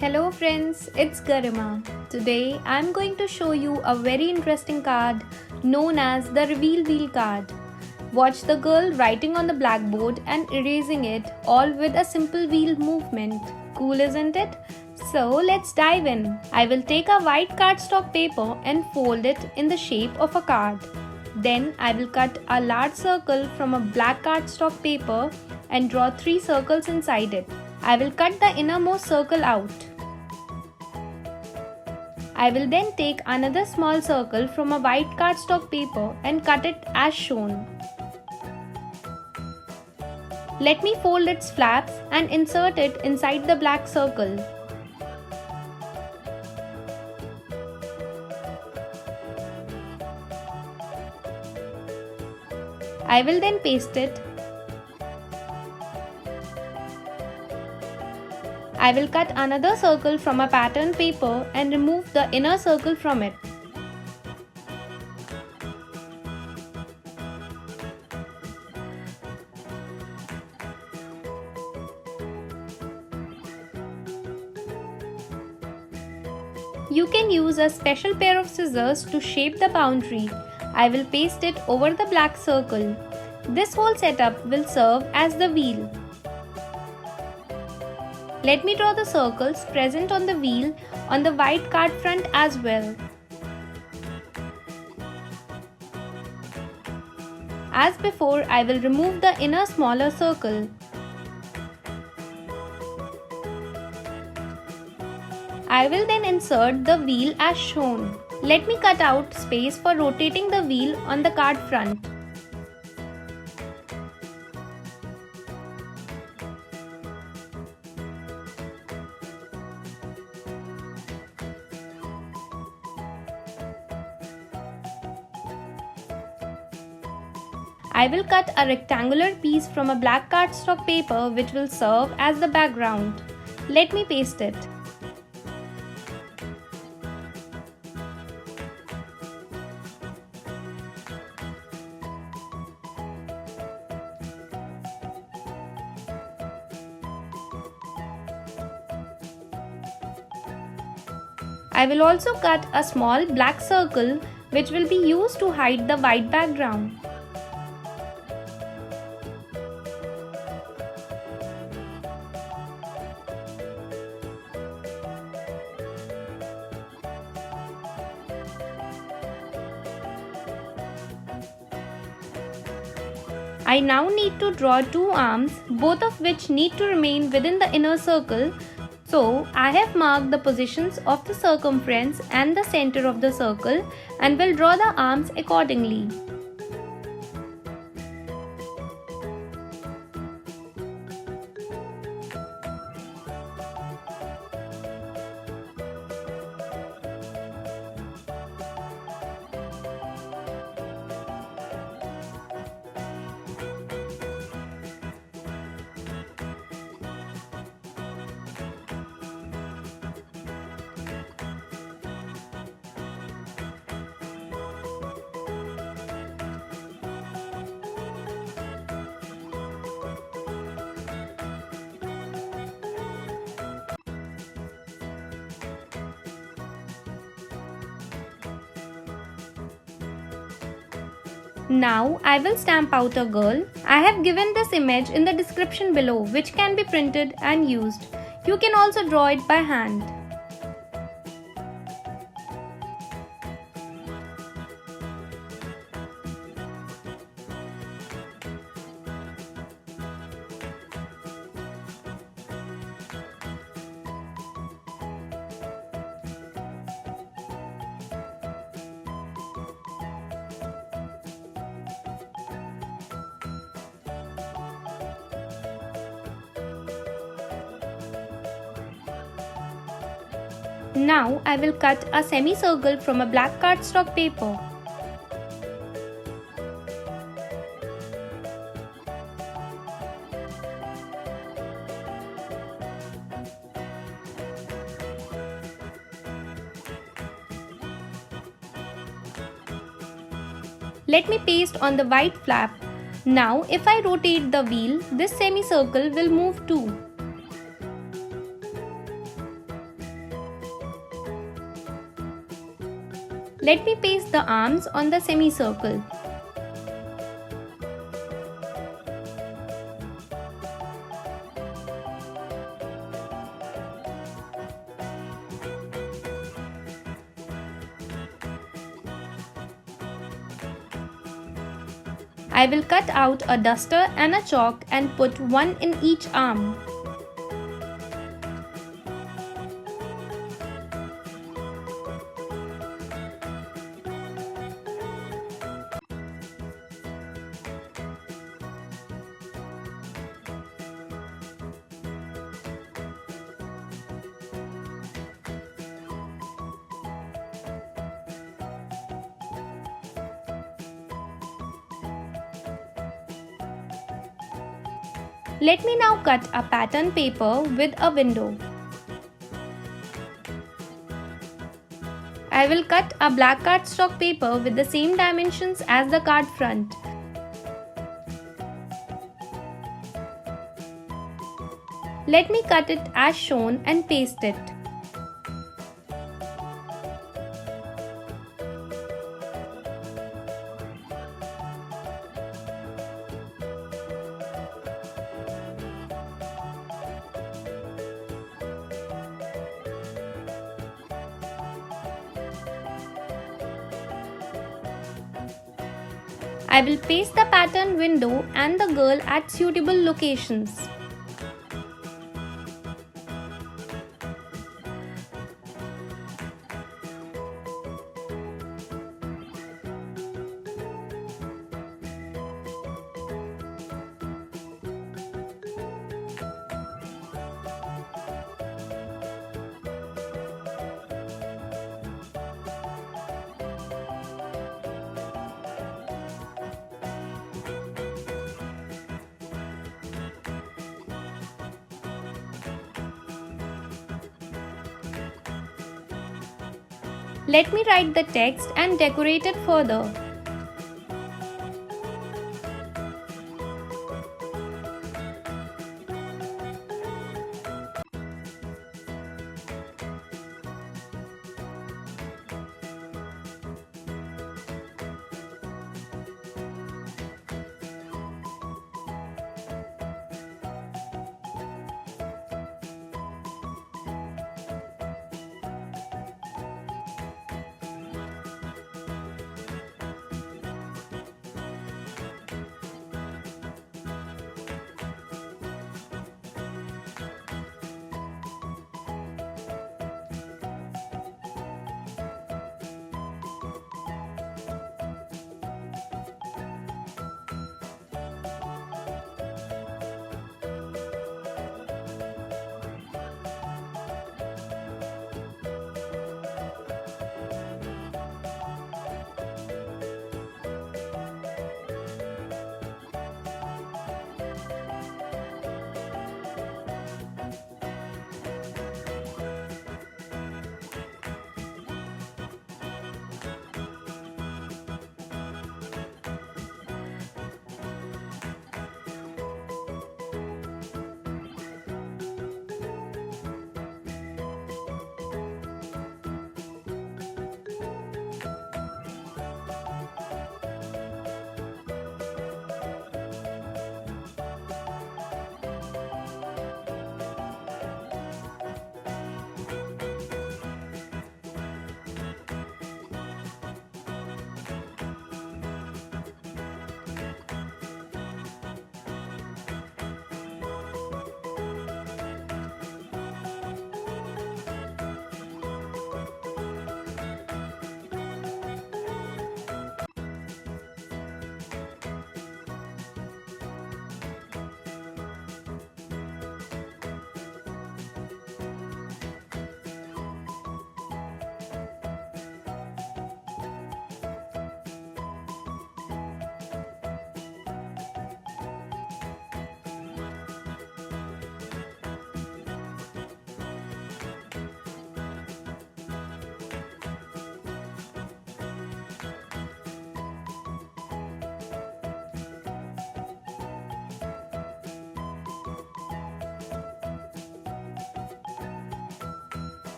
Hello friends, it's Garima. Today I'm going to show you a very interesting card known as the reveal wheel card. Watch the girl writing on the blackboard and erasing it all with a simple wheel movement. Cool, isn't it? So let's dive in. I will take a white cardstock paper and fold it in the shape of a card. Then I will cut a large circle from a black cardstock paper and draw 3 circles inside it. I will cut the innermost circle out. I will then take another small circle from a white cardstock paper and cut it as shown. Let me fold its flaps and insert it inside the black circle. I will then paste it. I will cut another circle from a pattern paper and remove the inner circle from it. You can use a special pair of scissors to shape the boundary. I will paste it over the black circle. This whole setup will serve as the wheel. Let me draw the circles present on the wheel on the white card front as well. As before, I will remove the inner smaller circle. I will then insert the wheel as shown. Let me cut out space for rotating the wheel on the card front. I will cut a rectangular piece from a black cardstock paper which will serve as the background. Let me paste it. I will also cut a small black circle which will be used to hide the white background. I now need to draw 2 arms, both of which need to remain within the inner circle. So, I have marked the positions of the circumference and the center of the circle and will draw the arms accordingly. Now I will stamp out a girl. I have given this image in the description below which can be printed and used. You can also draw it by hand. Now I will cut a semicircle from a black cardstock paper. Let me paste on the white flap. Now if I rotate the wheel, this semicircle will move too. Let me paste the arms on the semicircle. I will cut out a duster and a chalk and put one in each arm. Let me now cut a pattern paper with a window. I will cut a black cardstock paper with the same dimensions as the card front. Let me cut it as shown and paste it. I will paste the pattern window and the girl at suitable locations. Let me write the text and decorate it further.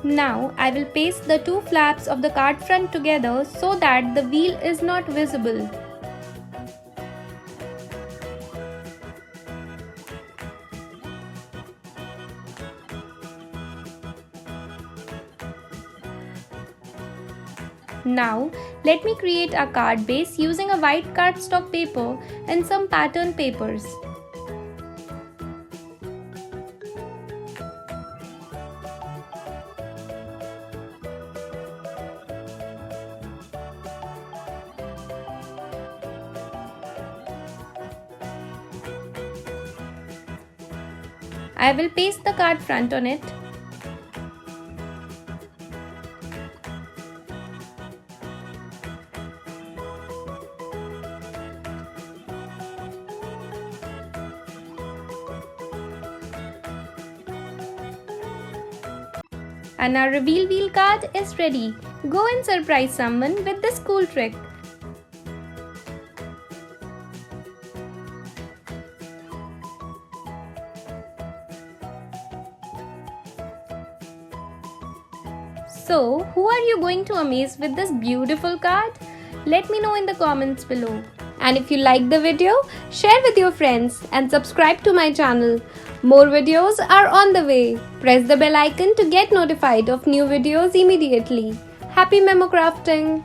Now I will paste the two flaps of the card front together so that the wheel is not visible. Now, let me create a card base using a white cardstock paper and some pattern papers. I will paste the card front on it. And our reveal wheel card is ready. Go and surprise someone with this cool trick. So, who are you going to amaze with this beautiful card? Let me know in the comments below. And if you like the video, share with your friends and subscribe to my channel. More videos are on the way. Press the bell icon to get notified of new videos immediately. Happy Memokrafting!